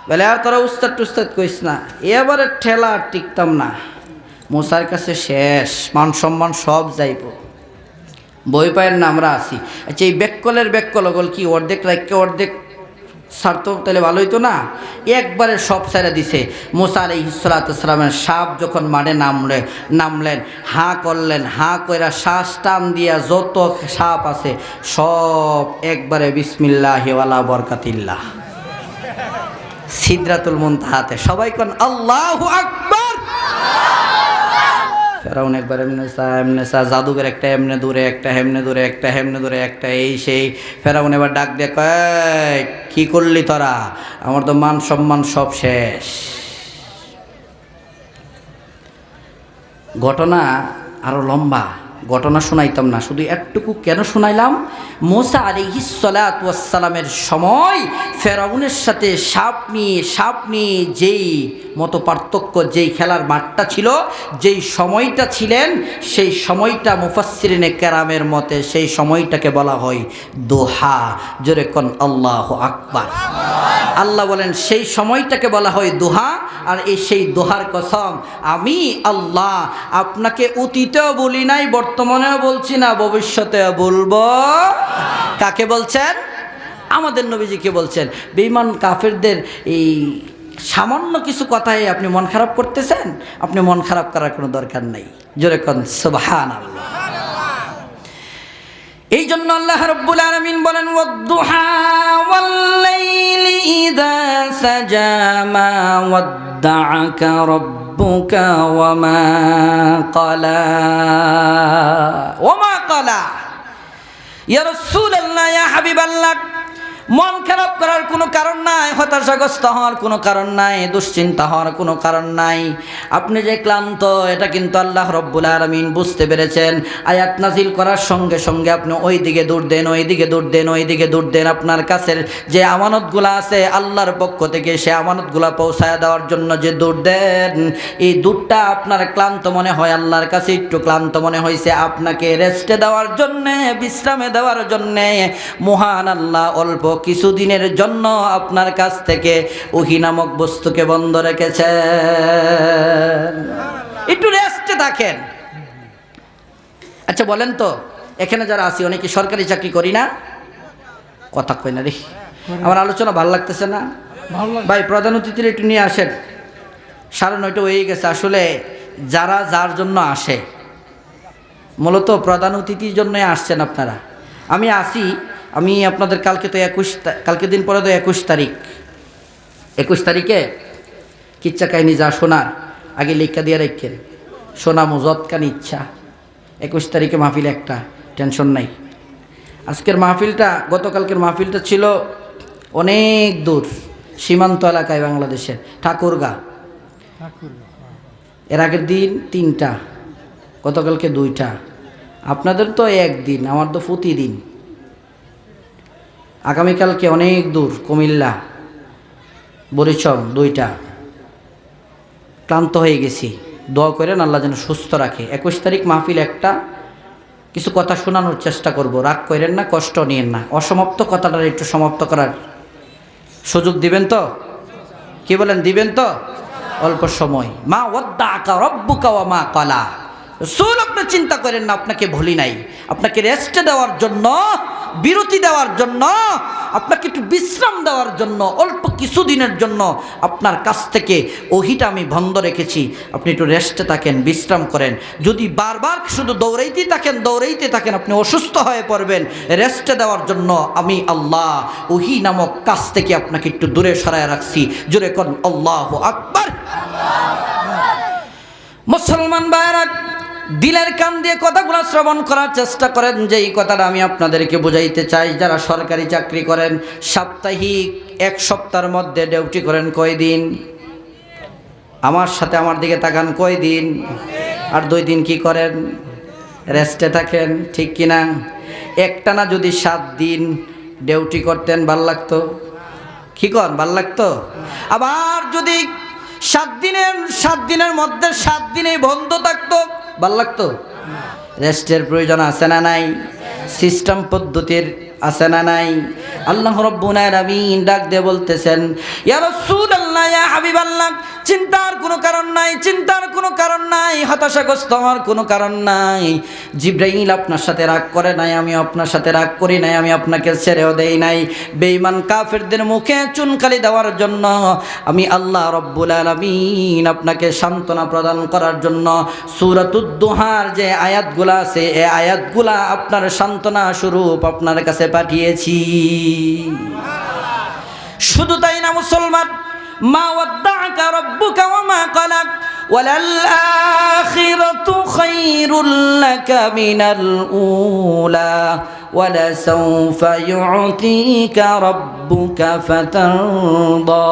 বলে, আর তোরা উস্তাদ টুস্তাদ কইস না, এবারে ঠেলা আর টিকতাম না। মুসার কাছে শেষ, মান সম্মান সব যাইব। বই পায়ের না আমরা আছি। আচ্ছা, এই ব্যাককলের ব্যাককল গল কি অর্ধেক রাখকে অর্ধেক ছাড়তো, তাহলে ভালো হইতো না? একবারে সব ছেড়ে দিছে। মুসা আলাইহিস সালাতু ওয়াস সালামের সাপ যখন মাঠে নামলেন, হাঁ করলেন, হাঁ কইরা শ্বাস টান দিয়া যত সাপ আছে সব একবারে বিসমিল্লাহি ওয়ালা বরকাতিল্লাহ, সিদরাতুল মুনতাহাতে। সবাই কোন আল্লাহু আকবার। ফেরাউন একবার এমনে চা, জাদুঘর একটা এমনে দূরে, একটা হেমনে দূরে, একটা হেমনে দূরে, একটা এই সেই। ফেরাউন এবার ডাক দিয়ে কয়, কি করলি তোরা? আমার তো মান সম্মান সব শেষ। ঘটনা আরো লম্বা, ঘটনা শোনাইতাম না, শুধু একটুকু কেন শোনাইলাম। মুসা আলাইহিস সালাতু ওয়াস সালামের সময় ফেরাউনের সাথে সাপ নিয়ে যেই মতো পার্থক্য, যেই খেলার মাঠটা ছিল, যেই সময়টা ছিলেন, সেই সময়টা মুফাসসিরিনে কেরামের মতে সেই সময়টাকে বলা হয় দোহা। জোরে কোন আল্লাহু আকবার। আল্লাহ বলেন সেই সময়টাকে বলা হয় দোহা। আর সেই দোহার কসম আমি আল্লাহ আপনাকে অতীতেও বলি নাই, বর্তমানেও বলছি না, ভবিষ্যতেও বলবো। কাকে বলছেন? আমাদের নবীজিকে বলছেন। বেঈমান কাফেরদের এই সামান্য কিছু কথায় আপনি মন খারাপ করতেছেন? আপনি মন খারাপ করার কোনো দরকার নাই। জোরে কোন সুবহানাল্লাহ। এই জন্য আল্লাহ রাব্বুল আলামিন বলেন ওয়াদ-দুহা ওয়াল-লাইলি ইযা সাজা মা ওয়াদ্দা'আকা রাব্বুকা ওয়া মা ক্বালা ইয়া রাসূলুল্লাহ, ইয়া হাবিবাল্লাহ, মন খারাপ করার কোনো কারণ নাই, হতাশাগ্রস্ত হওয়ার কোনো কারণ নাই, দুশ্চিন্তা হওয়ার কোনো কারণ নাই। আপনি যে ক্লান্ত এটা কিন্তু আল্লাহ রব্বুল আলামিন বুঝতে পেরেছেন। আয়াত নাজিল করার সঙ্গে সঙ্গে আপনি ওই দিকে দৌড় দেন, ওই দিকে দৌড় দেন, ওই দিকে দৌড় দেন। আপনার কাছের যে আমানতগুলো আছে আল্লাহর পক্ষ থেকে, সে আমানতগুলো পৌঁছায় দেওয়ার জন্য যে দৌড় দেন, এই দৌড়টা আপনার ক্লান্ত মনে হয়, আল্লাহর কাছে একটু ক্লান্ত মনে হয়েছে, আপনাকে রেস্টে দেওয়ার জন্যে, বিশ্রামে দেওয়ার জন্যে মহান আল্লাহ অল্প কিছুদিনের জন্য আপনার কাছ থেকে ওহী নামক বস্তুকে বন্ধ রেখেছেন। একটু রেস্টে থাকেন। আচ্ছা বলেন তো, এখানে যারা আছি অনেকে সরকারি চাকরি করি না? কথা কই না রে, আমার আলোচনা ভালো লাগতেছে না ভাই। প্রধান অতিথির একটু নিয়ে আসেন। 9:30 হয়ে গেছে। আসলে যারা যার জন্য আসে, মূলত প্রধান অতিথির জন্যই আসছেন আপনারা। আমি আসি, আমি আপনাদের কালকে তো 21, কালকে দিন পরে তো 21 তারিখ। 21 তারিখে কিচ্ছা কাহিনী যা শোনার আগে লেখা দিয়ে রাখেন, শোনা মুজতকান ইচ্ছা। 21 তারিখে মাহফিল, একটা টেনশন নাই। আজকের মাহফিলটা, গতকালকের মাহফিলটা ছিল অনেক দূর, সীমান্ত এলাকায় বাংলাদেশের, ঠাকুরগাঁ। এর আগের দিন 3টা, গতকালকে 2টা। আপনাদের তো একদিন, আমার তো প্রতিদিন। আগামীকালকে অনেক দূর, কুমিল্লা, বরিশাল, 2টা। ক্লান্ত হয়ে গেছি, দোয়া করেন আল্লাহ যেন সুস্থ রাখে। 21 তারিখ মাহফিল একটা, কিছু কথা শোনানোর চেষ্টা করব, রাগ করেন না, কষ্ট নিয়েন না। অসমাপ্ত কথাটা একটু সমাপ্ত করার সুযোগ দিবেন তো? কি বলেন, দিবেন তো? অল্প সময়। মা ওয়াদ্দা'আকা রাব্বুকা ওয়া মা ক্বালা। রাসূল আপনি চিন্তা করেন না, আপনাকে ভুলি নাই। আপনাকে রেস্ট দেওয়ার জন্য, বিরতি দেওয়ার জন্য, আপনাকে একটু বিশ্রাম দেওয়ার জন্য, অল্প কিছুদিনের জন্য আপনার কাছ থেকে ওহিটা আমি বন্ধ রেখেছি। আপনি একটু রেস্টে থাকেন, বিশ্রাম করেন। যদি বারবার শুধু দৌড়াইতে থাকেন, আপনি অসুস্থ হয়ে পড়বেন। রেস্টে দেওয়ার জন্য আমি আল্লাহ ওহি নামক কাছ থেকে আপনাকে একটু দূরে সরায় রাখছি। জোরে কোন আল্লাহু আকবার। মুসলমান ভাইরা, দিলের কান দিয়ে কথাগুলো শ্রবণ করার চেষ্টা করেন। যে এই কথাটা আমি আপনাদেরকে বুঝাইতে চাই, যারা সরকারি চাকরি করেন, সাপ্তাহিক 1 সপ্তাহের মধ্যে ডিউটি করেন কয়দিন? আমার সাথে আমার দিকে তাকান, কয়দিন? আর 2 দিন কি করেন? রেস্টে থাকেন, ঠিক কিনা? একটানা যদি 7 দিন ডিউটি করতেন ভাল লাগতো? কি কর, ভাল লাগতো? আবার যদি 7 দিনের মধ্যে 7 দিনেই বন্ধ থাকতো, ভাল লাগতো? রেস্টের প্রয়োজন আছে না নাই? সিস্টেম পদ্ধতির আছে না নাই? আল্লাহ রাব্বুল আলামিন ডাক দিয়ে বলতেছেন, ইয়া রাসূলুল্লাহ, ইয়া হাবিবাল্লাহ, চিন্তার কোনো কারণ নাই, চিন্তার কোনো কারণ নাই, হতাশাগ্রস্ত হওয়ার কোনো কারণ নাই। জিবরাইল আপনার সাথে রাগ করে নাই, আমি আপনার সাথে রাগ করি নাই, আমি আপনাকে ছেড়েও দেই নাই। বেঈমান কাফেরদের মুখে চুনকালি দেওয়ার জন্য আমি আল্লাহ রাব্বুল আলামিন আপনাকে সান্ত্বনা প্রদান করার জন্য সূরাতুদ দুহার যে আয়াতগুলা আছে, এই আয়াতগুলা আপনার সান্ত্বনা স্বরূপ আপনার কাছে পাঠিয়েছি। শুধু তাই না মুসলমান, মা ওয়াদ্দা'আকা রাব্বুকা ওয়া মা ক্বালা ওয়ালাল আখিরাতু খায়রুল লাকা মিনাল উলা ওয়ালা সাওফা ইউ'তিকা রাব্বুকা ফাতারদা।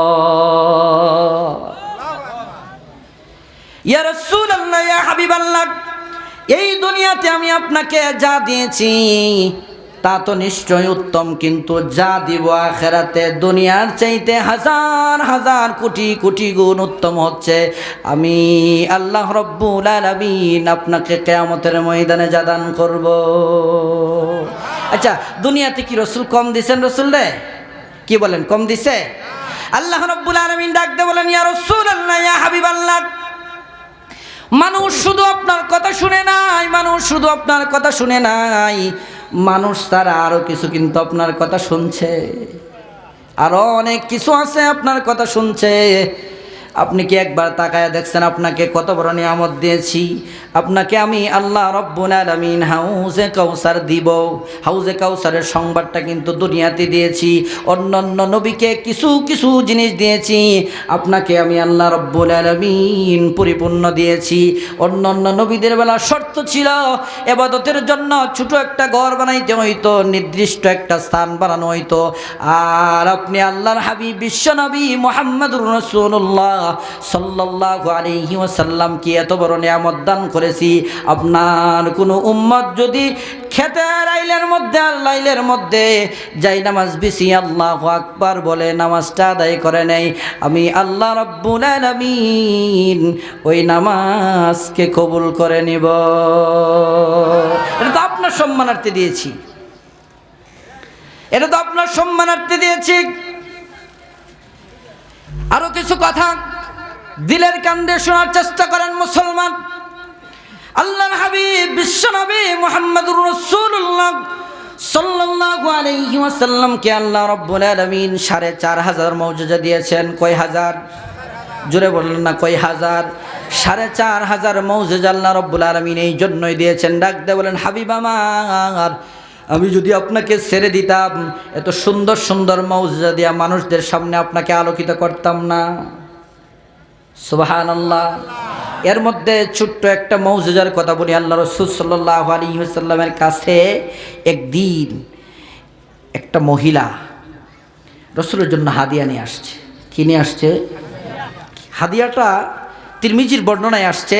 ইয়া রাসূলুল্লাহ, ইয়া হাবিবাল্লাহ, এই দুনিয়াতে আমি আপনাকে যা দিয়েছি তা তো নিশ্চয় উত্তম, কিন্তু যা দিব আখিরাতে দুনিয়ার চাইতে হাজার হাজার কোটি কোটি গুণ উত্তম হচ্ছে। আমি আল্লাহ রব্বুল আলামিন আপনাকে কিয়ামতের ময়দানে যা দান করব। আচ্ছা, দুনিয়াতে কি রসুল কম দিছেন? রসুল রে কি বলেন, কম দিছে? আল্লাহ রব্বুল আলামিন ডাকতে বলেন, ইয়া রাসূলুল্লাহ, ইয়া হাবিবাল্লাহ, মানুষ শুধু আপনার কথা শুনে নাই, মানুষ শুধু আপনার কথা শুনে নাই, মানুষ তারা আরো কিছু কিন্তু আপনার কথা শুনছে, আরো অনেক কিছু আছে আপনার কথা শুনছে। আপনি কি একবার তাকায়া দেখছেন আপনাকে কত বড় নিয়ামত দিয়েছি? আপনাকে আমি আল্লাহ রব্বুল আলামিন হাউজে কাউসার দিব। হাউজে কাউসারের সংবাদটা কিন্তু দুনিয়াতে দিয়েছি, অন্যান্য নবীকে কিছু কিছু জিনিস দিয়েছি, আপনাকে আমি আল্লাহ রব্বুল আলামিন পরিপূর্ণ দিয়েছি। অন্যান্য নবীদের বেলা শর্ত ছিল ইবাদতের জন্য ছোট একটা ঘর বানাইতে হইতো, নির্দিষ্ট একটা স্থান বানানো হইতো। আর আপনি আল্লাহর হাবিব বিশ্বনবী মুহাম্মদুর রাসূলুল্লাহ সাল্লাল্লাহু আলাইহি ওয়াসাল্লাম কি এত বড় নিয়ামত দান করেছি। আপনার কোনো উম্মত যদি খেতের আইলের মধ্যে আর লাইলের মধ্যে যাই নামাজ বিছি আল্লাহু আকবার বলে নামাজটা আদায় করে নেই, আমি আল্লাহ রব্বুল আলামিন ওই নামাজকে কবুল করে নিব। এটা তো আপনার সম্মানার্থে দিয়েছি, এটা তো আপনার সম্মানার্থে দিয়েছি। আরো কিছু কথা দিলের কান্দে শোনার চেষ্টা করেন মুসলমান। আল্লাহর হাবিব বিশ্বনবী মুহাম্মদুর রাসূলুল্লাহ সাল্লাল্লাহু আলাইহি ওয়াসাল্লামকে আল্লাহ রাব্বুল আলামিন ৪৫০০ মৌজুজা দিয়েছেন। কয় হাজার? জোরে বললেন না, কয় হাজার? ৪৫০০ মৌজুজা আল্লাহ রাব্বুল আলামিন এই জন্যই দিয়েছেন। ডাকতে বলেন, হাবিব আমার, আমি যদি আপনাকে ছেড়ে দিতাম এত সুন্দর সুন্দর মৌজুজা দিয়া মানুষদের সামনে আপনাকে আলোকিত করতাম না। সুবহানাল্লাহ। এর মধ্যে ছোট্ট একটা মৌজুজার কথা বলি। আল্লাহ রাসূল সাল্লাল্লাহু আলাইহি ওয়াসাল্লামের কাছে একদিন একটা মহিলা রাসূলের জন্য হাদিয়া নিয়ে আসছে। কি নিয়ে আসছে? হাদিয়াটা তিরমিজির বর্ণনায় আসছে,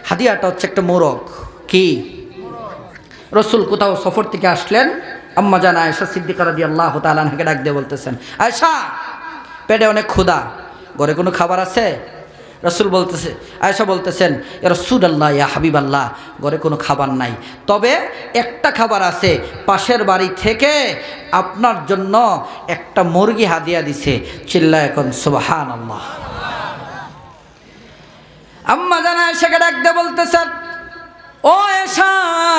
হাদিয়াটা হচ্ছে একটা মোরগ। কি? রসুল কোথাও সফর থেকে আসলেন, আম্মা জান আয়েশা সিদ্দিকা রাদিয়াল্লাহু তাআলা আনহাকে ডাক দিয়ে বলতেছেন, আয়েশা, পেটে অনেক ক্ষুধা, ঘরে কোনো খাবার আছে? রসুল বলতেছে, আয়েশা বলতেছেন, ইয়া রাসূলুল্লাহ, ইয়া হাবিবাল্লাহ, ঘরে কোনো খাবার নাই, তবে একটা খাবার আছে, পাশের বাড়ি থেকে আপনার জন্য একটা মুরগি হাদিয়া দিছে। চিল্লায় এখন সুবহানাল্লাহ। আম্মা জান আয়েশাকে ডাক দিয়ে বলতেছেন, ও আয়েশা,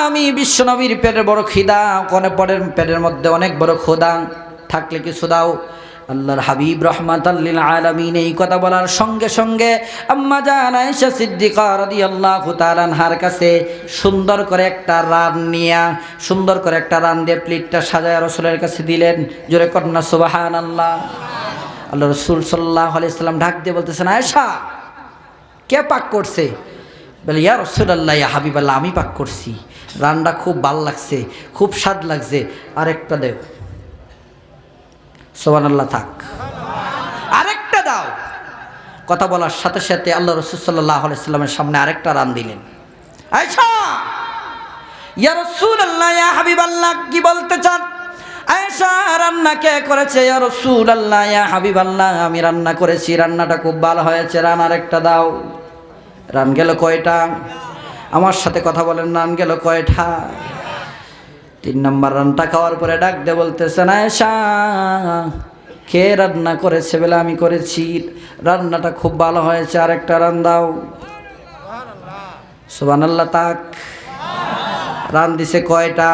আমি বিশ্বনবীর পেটের বড় খিদা, কোনে পরের পেটের মধ্যে অনেক বড় ক্ষুধা, থাকলে কিছু দাও। আল্লাহর হাবিব রাহমাতাল লিল আলামিন এই কথা বলার সঙ্গে সঙ্গে আম্মা জান আয়েশা সিদ্দিকা রাদিয়াল্লাহু তাআলা আনহার কাছে সুন্দর করে একটা রান নিয়া, সুন্দর করে একটা রান দিয়ে প্লেটটা সাজায় রাসূলের কাছে দিলেন। জোরে কন্যা সুবহানাল্লাহ। আল্লাহ রাসূল সাল্লাল্লাহু আলাইহি সাল্লাম ডাক দিয়ে বলতেছেন, আয়েশা, কে পাক করছে? বলে, ইয়া রাসূলুল্লাহ, ইয়া হাবিবাল্লাহ, আমি পাক করছি, রান্না খুব ভালো লাগছে, খুব স্বাদ লাগছে, আরেকটা দেও। সুবহানাল্লাহ। থাক, আরেকটা দাও। কথা বলার সাথে সাথে আল্লাহ রাসূল সাল্লাল্লাহু আলাইহি সাল্লামের সামনে আরেকটা রান দিলেন। আয়েশা, ইয়া রাসূলুল্লাহ, ইয়া হাবিবাল্লাহ, কি বলতে চান? আয়েশা, রান্না কে করেছে? ইয়া রাসূলুল্লাহ, ইয়া হাবিবাল্লাহ, আমি রান্না করেছি, রান্নাটা খুব ভালো হয়েছে, রান আরেকটা দাও। রান গেল কয়টা? আমার সাথে কথা বলেন, রান গেল কয়টা? ৩ নম্বর রানটা খাওয়ার পরে ডাক দিয়ে বলতেছেন, আয়েশা, কে রান্না করেছে? বলে, আমি করেছি, রান্নাটা খুব ভালো হয়েছে, আরেকটা রান দাও। সুবহানাল্লাহ। তাক, রান দিছে কয়টা?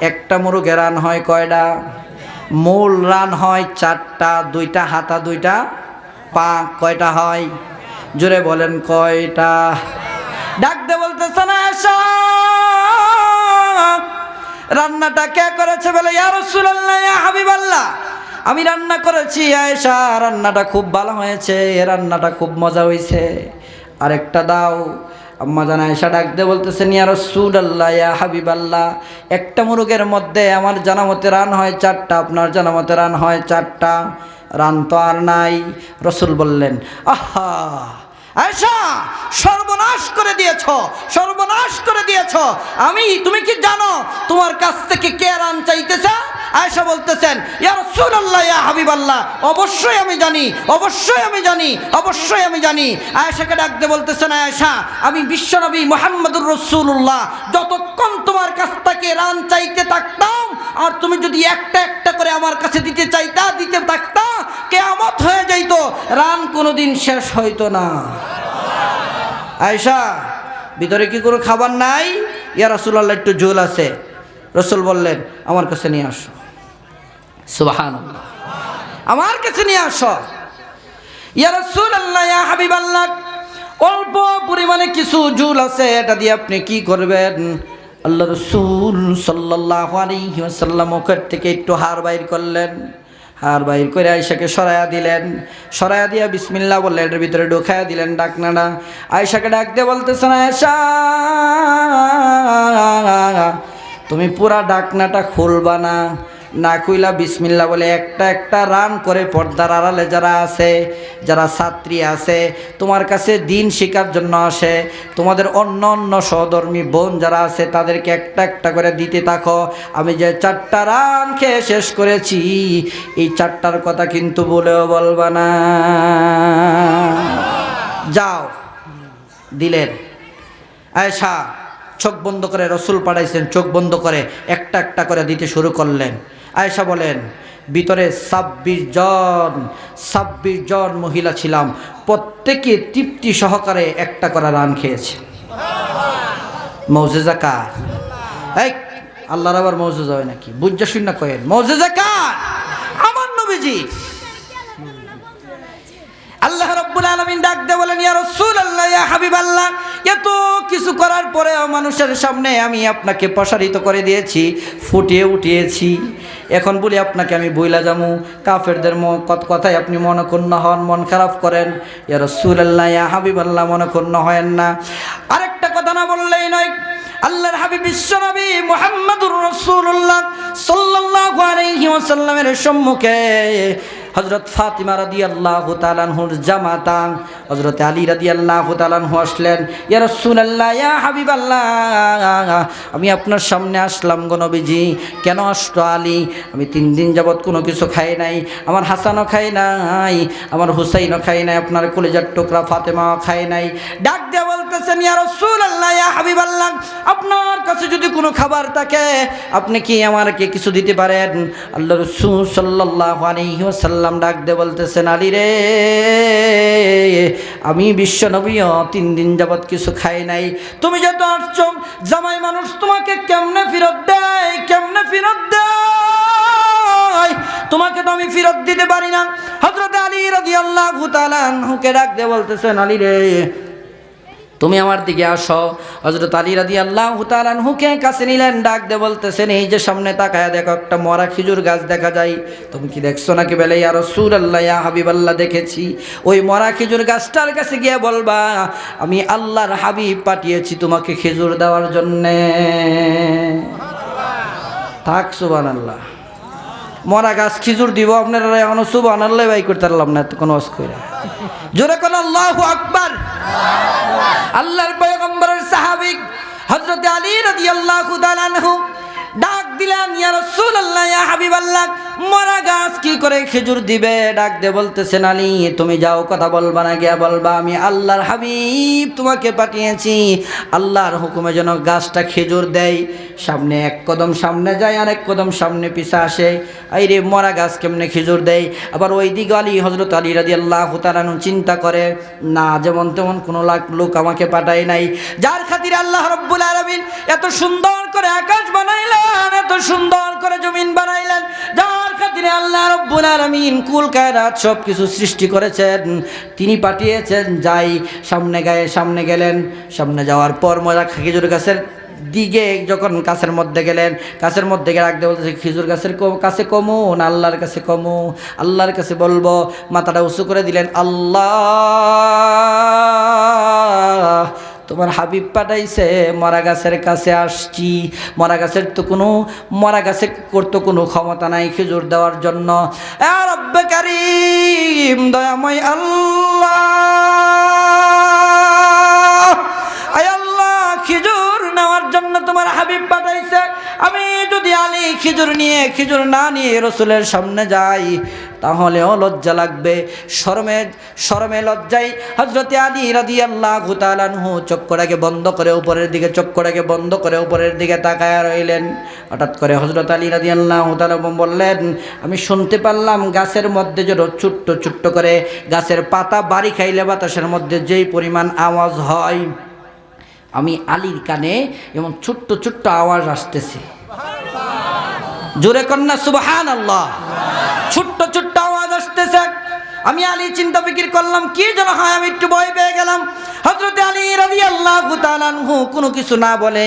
একটা মুরগে রান হয় কয়টা? মূল রান হয় 4টা, 2টা হাতা, 2টা পা, কয়টা হয়? জোরে বলেন, কয়টা? ডাক দিয়ে বলতেছেন, আয়েশা, রান্নাটা কে করেছে? বলে, ইয়া রাসূলুল্লাহ, ইয়া হাবিবাল্লাহ, আমি রান্না করেছি। আয়েশা, রান্নাটা খুব ভালো হয়েছে, রান্নাটা খুব মজা হয়েছে, আরেকটা দাও। আম্মা জান আয়েশা ডাক দিয়ে বলতেছেন, ইয়া রাসূলুল্লাহ, ইয়া হাবিবাল্লাহ, একটা মুরগের মধ্যে আমার জানামতে রান হয় 4টা, আপনার জানামতে রান হয় 4টা, রান তো আর নাই। রসুল বললেন, আহা, আয়েশা সর্বনাশ করে দিয়েছ, সর্বনাশ করে দিয়েছ। তুমি কি জানো তোমার কাছ থেকে কে রান চাইতেছে? আয়েশা বলতেছেন, ইয়া রাসূলুল্লাহ, ইয়া হাবিবাল্লাহ, অবশ্যই আমি জানি, অবশ্যই আমি জানি, অবশ্যই আমি জানি। আয়েশাকে ডাক দিয়ে বলতেছেন, আয়েশা, আমি বিশ্বনবী মুহাম্মদুর রাসূলুল্লাহ যতক্ষণ তোমার কাছ থেকে রান চাইতে থাকতাম, আর তুমি যদি একটা একটা করে আমার কাছে দিতে থাকতা, কিয়ামত হয়ে যাইত, রান কোনোদিন শেষ হইতো না। আয়েশা, ভিতরে কি কোনো খাবার নাই? ইয়া রাসূলুল্লাহ, একটু ঝোল আছে। রাসূল বললেন, আমার কাছে নিয়ে আসো। সুবহানাল্লাহ, আমার কাছে নিয়ে আসো। ইয়া রাসূলুল্লাহ, ইয়া হাবিবাল্লাহ, অল্প পরিমাণে কিছু ঝোল আছে, এটা দিয়ে আপনি কি করবেন? আল্লাহ রাসূল সাল্লাল্লাহু আলাইহি ওয়াসাল্লাম মুখের থেকে একটু হাড় বাইর করলেন, হাড় বাইর করে আয়েশাকে সরাইয়া দিলেন, সরাইয়া দিয়া বিসমিল্লাহ বললেন, এটার ভিতরে ঢোকাইয়া দিলেন ডাকনাটা। আয়েশাকে ডাক দিয়ে বলতেছেন, আয়েশা, তুমি পুরা ডাকনাটা খুলবা না, না খুইলা বিসমিল্লাহ বলে একটা একটা রান করে পর্দার আড়ালে যারা আছে, যারা ছাত্রী আছে, তোমার কাছে দিন শেখার জন্য আসে, তোমাদের অন্য অন্য সহধর্মী বোন যারা আছে, তাদেরকে একটা একটা করে দিতে থাকো। আমি যে 4টা রান খেয়ে শেষ করেছি, এই 4টার কথা কিন্তু বলেও বলবা না। যাও, দিলেন। আয়েশা চোখ বন্ধ করে, রসুল পাঠাইছেন, চোখ বন্ধ করে একটা একটা করে দিতে শুরু করলেন। আয়েশা বলেন, ভিতরে 26 জন মহিলা ছিলাম, প্রত্যেকে তৃপ্তি সহকারে একটা করে রান খেয়েছে। মৌজেজা কার? এই আল্লাহর আবার মৌজেজা হয় নাকি? বুঝা শুন না কয়েন, মৌজেজা কার? আমার নবীজি। আল্লাহ রাব্বুল আলামিন ডাক দিয়ে বলেন, ইয়া রাসূলুল্লাহ, ইয়া হাবিবাল্লাহ, এত কিছু করার পরে মানুষের সামনে আমি আপনাকে প্রসারিত করে দিয়েছি, ফুটিয়ে উঠিয়েছি, এখন বলি আপনাকে আমি বইলা যামু, কাফেরদের কথায় আপনি মনক্ষুণ্ণ হন, মন খারাপ করেন। ইয়া রাসূলুল্লাহ, ইয়া হাবিবাল্লাহ, মনক্ষুণ্ণ হয়েন না। আরেকটা কথা না বললেই নয়, আল্লাহর হাবিব বিশ্বনবী মুহাম্মদুর রাসূলুল্লাহ সাল্লাল্লাহু আলাইহি ওয়াসাল্লামের সম্মুখে হযরত ফাতিমা রাদিয়াল্লাহু তাআলা আনহুর জামাতা হযরত আলী রাদিয়াল্লাহু তাআলা আনহু আসলেন। ইয়া রাসূলুল্লাহ, ইয়া হাবিবাল্লাহ, আমি আপনার সামনে আসলাম গো নবীজি। কেন আসলো আলী? আমি 3 দিন যাবত কোনো কিছু খাই নাই, আমার হাসানও খাই নাই, আমার হুসাইনও খাই নাই, আপনার কলিজার টুকরা ফাতেমাও খাই নাই। ডাক দিয়ে বলতেছেন, ইয়া রাসূলুল্লাহ, ইয়া হাবিবাল্লাহ, আপনার কাছে যদি কোনো খাবার থাকে আপনি কি আমাকে কিছু দিতে পারেন? আল্লাহ রাসূল সাল্লাল্লাহু আলাইহি ওয়াসাল্লাম ডাক দিয়ে বলতেছেন, আলী রে, আমি বিশ্ব নবীও 3 দিন যাবত কিছু খাই নাই, তুমি যত আসছো, জামাই মানুষ তোমাকে কেমনে ফেরত দেয়, কেমনে ফেরত দেয়? তোমাকে তো আমি ফেরত দিতে পারি না। হযরত আলী রাদিয়াল্লাহু তাআলা আনহুকে ডাক দিয়ে বলতেছেন, আলী রে, তুমি আমার দিকে আসো। হযরত আলী রাদিয়াল্লাহু তাআলা আনহুকে কাছে নিলেন, ডাক দিয়ে বলতেছেন, এই যে সামনে তাকায়া দেখো, একটা মরা খেজুর গাছ দেখা যায়, তুমি কি দেখছো নাকি? বলে, ইয়া রাসূলুল্লাহ, ইয়া হাবিবাল্লাহ, দেখেছি। ওই মরা খেজুর গাছটার কাছে গিয়ে বলবা, আমি আল্লাহর হাবিব পাঠিয়েছি তোমাকে খেজুর দেওয়ার জন্যে। থাক, সুবহানাল্লাহ। মরা গাছ খেজুর দিব, আপনারা এখনো সুবহানাল্লাহ বাই করতে পারলাম না, কোনো ওয়াজ কইরা। জোরে কোন আল্লাহু আকবার। আল্লাহর পয়গম্বরের সাহাবী হযরত আলী রাদিয়াল্লাহু তাআলা আনহু ডাক দিলেন, ইয়া রাসূলুল্লাহ, ইয়া হাবিবাল্লাহ, মরা গাছ কি করে খেজুর দিবে? ডাক দিয়ে বলতেছেন, আলী, তুমি যাও, কথা বলবা না, গিয়া বলবা আমি আল্লাহর হাবিব তোমাকে পাঠিয়েছি, আল্লাহর হুকুমে যেন গাছটা খেজুর দেয়। সামনে 1 কদম সামনে যায়, আর 1 কদম সামনে পিছে আসে। এই রে, মরা গাছ কেমনে খেজুর দেয়? আবার ওই দিকে আলী, হযরত আলী রাদিয়াল্লাহু তাআলা চিন্তা করে, না, যেমন তেমন কোনো লোক আমাকে পাঠায় নাই, যার খাতিরে আল্লাহ রাব্বুল আলামিন এত সুন্দর করে আকাশ বানাইলেন, এত সুন্দর করে জমিন বানাইলেন, যার খাতিরে আল্লাহ রাব্বুল আলামিন কুল কায়নাত সব কিছু সৃষ্টি করেছেন, তিনি পাঠিয়েছেন। যাই, সামনে গেলেন। সামনে যাওয়ার পর মরা খেজুর গাছের দিকে যখন কাছের মধ্যে গেলেন, কাছের মধ্যে গিয়ে রাখতে বলতেছে, খেজুর গাছের কাছে কমো না আল্লাহর কাছে কমো? আল্লাহর কাছে বলবো। মাথাটা উঁচু করে দিলেন, আল্লাহ, তোমার হাবিব পাঠাইছে, মরা গাছের কাছে আসছি। মরা গাছের করতো কোনো ক্ষমতা নাই খেজুর দেওয়ার জন্য। রব্বে কারীম, দয়াময় আল্লাহ, নেওয়ার জন্য তোমার হাবিব পাঠাইছে। আমি যদি আলী খেজুর নিয়ে খেজুর না নিয়ে রসুলের সামনে যাই তাহলেও লজ্জা লাগবে। শরমে লজ্জায় হযরতে আলী রাদিয়াল্লাহু তাআলা আনহু চক্ষুটাকে বন্ধ করে উপরের দিকে উপরের দিকে তাকায় রইলেন। হঠাৎ করে হযরত আলী রাদিয়াল্লাহু তাআলা বললেন, আমি শুনতে পারলাম গাছের মধ্যে যেন ছোট্ট ছোট্ট করে গাছের পাতা বাড়ি খাইলে বাতাসের মধ্যে যেই পরিমাণ আওয়াজ হয়, আমি আলীর কানে এবং ছোট্ট ছোট্ট আওয়াজ আসতেছে। জোরে কন্যা সুবহানাল্লাহ। ছোট্ট ছোট্ট আওয়াজ আসতেছে। আমি আলী চিন্তা ফিকির করলাম কি যেন হয়, আমি একটু ভয় পেয়ে গেলাম। হযরত আলী রাদিয়াল্লাহু তাআলা আনহু কোনো কিছু না বলে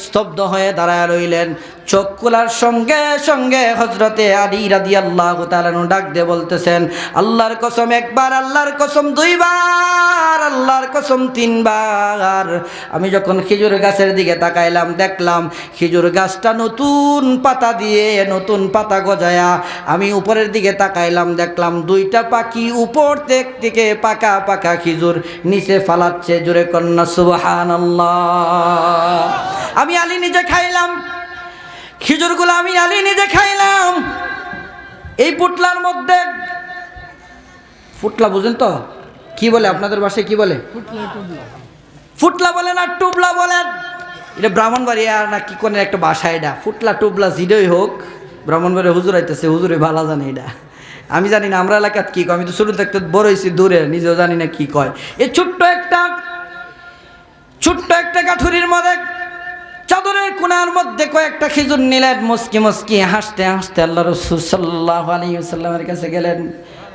স্তব্ধ হয়ে দাঁড়ায় রইলেন। চোখ খোলার সঙ্গে সঙ্গে হযরতে আলী রাদিয়াল্লাহু তাআলা আনহু ডাক দিয়ে বলতেছেন, আল্লাহর কসম একবার, আল্লাহর কসম দুইবার, আল্লাহর কসম তিনবার। আমি যখন খেজুর গাছের দিকে তাকাইলাম দেখলাম খেজুর গাছটা নতুন পাতা দিয়ে নতুন পাতা গজায়া। আমি উপরের দিকে তাকাইলাম দেখলাম দুইটা পাখি উপর থেকে পাকা পাকা খেজুর নিচে ফালাচ্ছে। জোরে কন্যা সুবহানাল্লাহ। আমি আলী নিজে খাইলাম খেজুরগুলো, আমি আলী নিজে খাইলাম। এই পুটলার মধ্যে, ফুটলা বুঝেন তো কি বলে আপনাদের ভাষায় কি বলে? ফুটলা বলে না টুবলা বলেন? এটা ব্রাহ্মণবাড়িয়া না কি কোন একটা ভাষা, এটা ফুটলা টুবলা জিডই হোক, ব্রাহ্মণবাড়িয়া হুজুর আইতেছে, হুজুরে ভালো জানে এটা, আমি জানি না আমরা এলাকাত কি কয়। আমি তো ছোট থাকতে বড় হয়েছি দূরে, নিজেও জানি না কি কয়। এই ছোট্ট একটা কাঠুরির মধ্যে চাদরের কোণার মধ্যে কয়েকটা খেজুর নিলেন। মুস্কি মুস্কি হাসতে হাসতে আল্লাহ রাসূল সাল্লাল্লাহু আলাইহি ওয়াসাল্লামের কাছে গেলেন।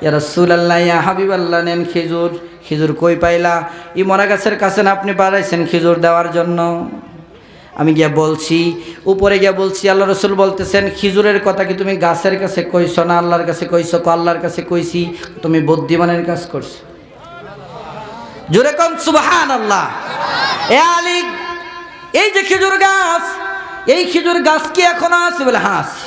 ইয়া রাসূলুল্লাহ, ইয়া হাবিবাল্লাহ, নেন খেজুর। খেজুর কই পাইলা? এই মরা গাছের কাছে না আপনি পাঠাইছেন খেজুর দেওয়ার জন্য? আমি গিয়া বলছি, উপরে গিয়া বলছি, আল্লাহ রাসূল বলতেছেন খেজুরের কথা কি তুমি গাছের কাছে কইছো না আল্লাহর কাছে কইছো? আল্লাহর কাছে কইছি। তুমি বুদ্ধিমানের কাজ করছো। জোরে কোন সুবহানাল্লাহ। এ আলী, এই যে খেজুর গাছ, এই খেজুর গাছ কি এখনো আছে? বলে হ্যাঁ আছে।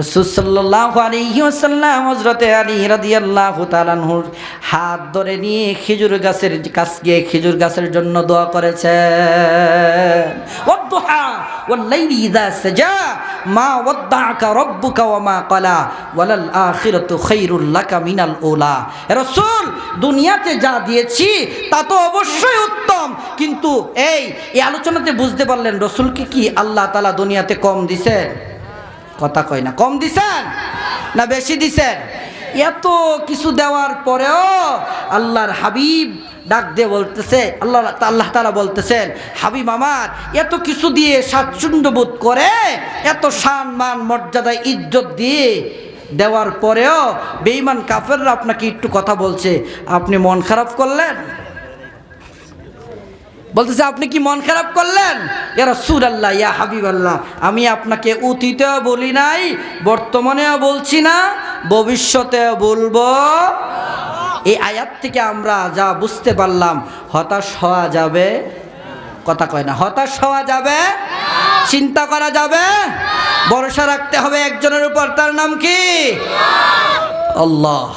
রাসূল সাল্লাল্লাহু আলাইহি ওয়াসাল্লাম হযরতে আলী রাদিয়াল্লাহু তাআলা আনহুর হাত ধরে নিয়ে খেজুর গাছের কাছ গিয়ে খেজুর গাছের জন্য দোয়া করেছেন। ওয়াদ্দুহা ওয়াল লাইলি ইযা সাজা মা ওয়াদ্দাআকা রাব্বুকা ওয়া মা ক্বালা ওয়ালাল আখিরাতু খায়রুল লাকা মিনাল উলা। রাসূল, দুনিয়াতে যা দিয়েছি তা তো অবশ্যই উত্তম, কিন্তু এই আলোচনাতে বুঝতে পারলেন রাসূলকে কি আল্লাহ তাআলা দুনিয়াতে কম দিয়েছেন? কথা কয় না, কম দিছেন না বেশি দিছেন? এত কিছু দেওয়ার পরেও আল্লাহর হাবিব ডাক দিয়ে বলতেছে, আল্লাহ তাআলা বলতেছেন, হাবিব আমার এত কিছু দিয়ে স্বাচ্ছন্দ্য বোধ করে, এত সম্মান মর্যাদা ইজ্জত দিয়ে দেওয়ার পরেও বেঈমান কাফেররা আপনাকে একটু কথা বলছে, আপনি মন খারাপ করলেন? বলতেছে আপনি কি মন খারাপ করলেন? ইয়া রাসূলুল্লাহ, ইয়া হাবিবাল্লাহ, আমি আপনাকে অতীতেও বলি নাই, বর্তমানেও বলছি না, ভবিষ্যতেও বলবো। এই আয়াত থেকে আমরা যা বুঝতে পারলাম, হতাশ হওয়া যাবে? কথা কয় না, হতাশ হওয়া যাবে? চিন্তা করা যাবে? ভরসা রাখতে হবে একজনের উপর, তার নাম কি? আল্লাহ।